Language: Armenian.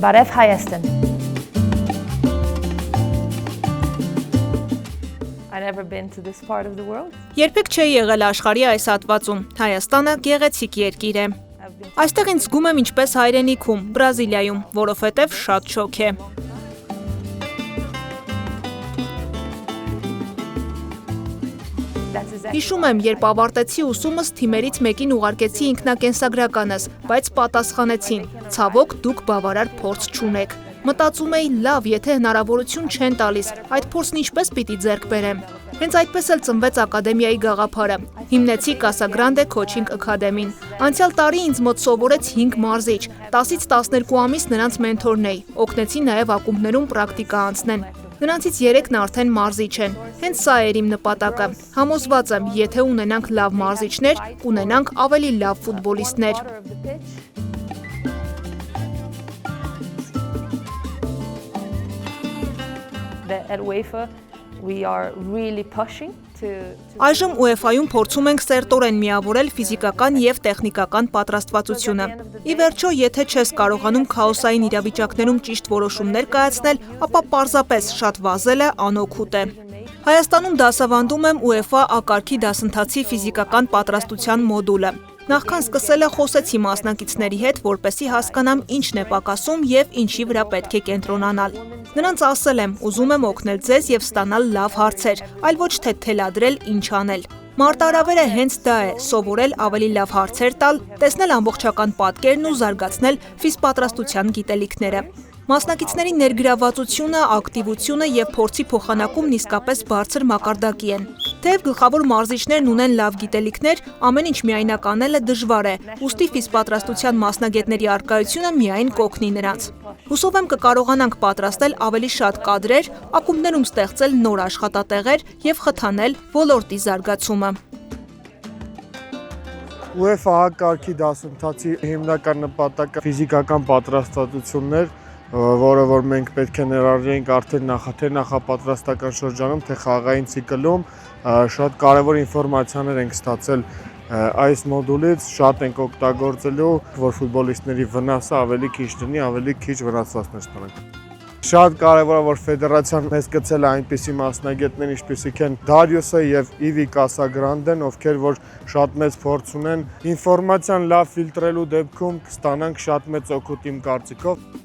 Բարև Հայաստան։ Երբեք չէի եղել աշխարհի այս հատվածում, Հայաստանը գեղեցիկ երկիր է։ Այստեղ ինձ զգում եմ ինչպես հայրենիքում, Բրազիլիայում, որովհետև շատ շոգ է։ Հիշում եմ, երբ ավարտեցի ուսումս, թիմերից մեկին ուղարկեցի ինքնակենսագրականս, բայց պատասխանեցին, ցավոք դուք բավարար փորձ չունեք։ Մտածում էի, լավ, եթե հնարավորություն չեն տալիս, այդ փորձն ինչպես պիտի ձեռք բերեմ։ Հենց այդպես էլ ծնվեց ակադեմիայի գաղափարը։ Հիմնեցի Casa Grande Coaching Academy-ն։ Անցյալ տարի ինձ մոտ սովորեց 5 մարզիչ, 10-ից 12 ամիս նրանց մենթորն էի, օգնեցի նաև ակումբներում պրակտիկա անցնեն։ Նրանցից 3-ն արդեն մարզիչ են։ Հենց սա էր իմ նպատակը։ Համոզված եմ, եթե ունենանք լավ մարզիչներ, կունենանք ավելի լավ ֆուտբոլիստներ։ Այժմ UEFA-ում փորձում ենք սերտորեն միավորել ֆիզիկական և տեխնիկական պատրաստվածությունը։ Ի վերջո, եթե չես կարողանում քաոսային իրավիճակներում ճիշտ որոշումներ կայացնել, ապա պարզապես շատ վազելը անօգուտ է։ Հայաստանում դասավանդում եմ UEFA ակարգի դասընթացի ֆիզիկական պատրաստության մոդուլը։ Նախքան սկսելը խոսեցի մասնակիցների հետ, որպեսզի հասկանամ ինչն է պակասում և ինչի վրա պետք է կենտրոնանալ։ Նրանց ասել եմ, ուզում եմ օգնել ձեզ և ստանալ լավ հարցեր, այլ ոչ թե թելադրել ինչ անել։ Մարտահրավերը հենց դա է՝ սովորել ավելի լավ հարցեր տալ, տեսնել ամբողջական պատկերն ու զարգացնել ֆիզպատրաստության գիտելիքները։ Մասնակիցների ներգրավվածությունը, ակտիվությունը և փորձի փոխանակումն իսկապես բարձր մակարդակի են։ Թեև գլխավոր մարզիչներն ունեն լավ գիտելիքներ, ամեն ինչ միայնակ անելը դժվար է, ուստի ֆիզպատրաստության մասնագետների առկայությունը միայն կօգնի նրանց։ Հուսով եմ կկարողանանք պատրաստել ավելի շատ կադրեր, ակումբներում ստեղծել նոր աշխատատեղեր և խթանել ոլորտի զարգացումը։ UEFA ակարգի դասընթացի հիմնական նպատակը ֆիզիկական պատրաստվածությունն էր, որը որ մենք պետք է ներառեինք արդեն նախապատրաստական շրջանում, թե խաղային ցիկլում շատ կարևոր ինֆորմացիաներ ենք ստացել այս մոդուլից, շատ ենք օգտագործելու, որ ֆուտբոլիստների վնասը ավելի քիչ լինի, ավելի քիչ վնասվածքներ ստանանք։ Շատ կարևոր է, որ ֆեդերացիան մեզ գցել է այնպիսի մասնագետներ, ինչպիսիք են Դարիուսը և Իվի Casa Grande-ն, ովքեր որ շատ մեծ փորձ ունեն, ինֆորմացիան լավ ֆիլտրելու դեպքում կստանանք շատ մեծ օգուտ իմ կարծիքով։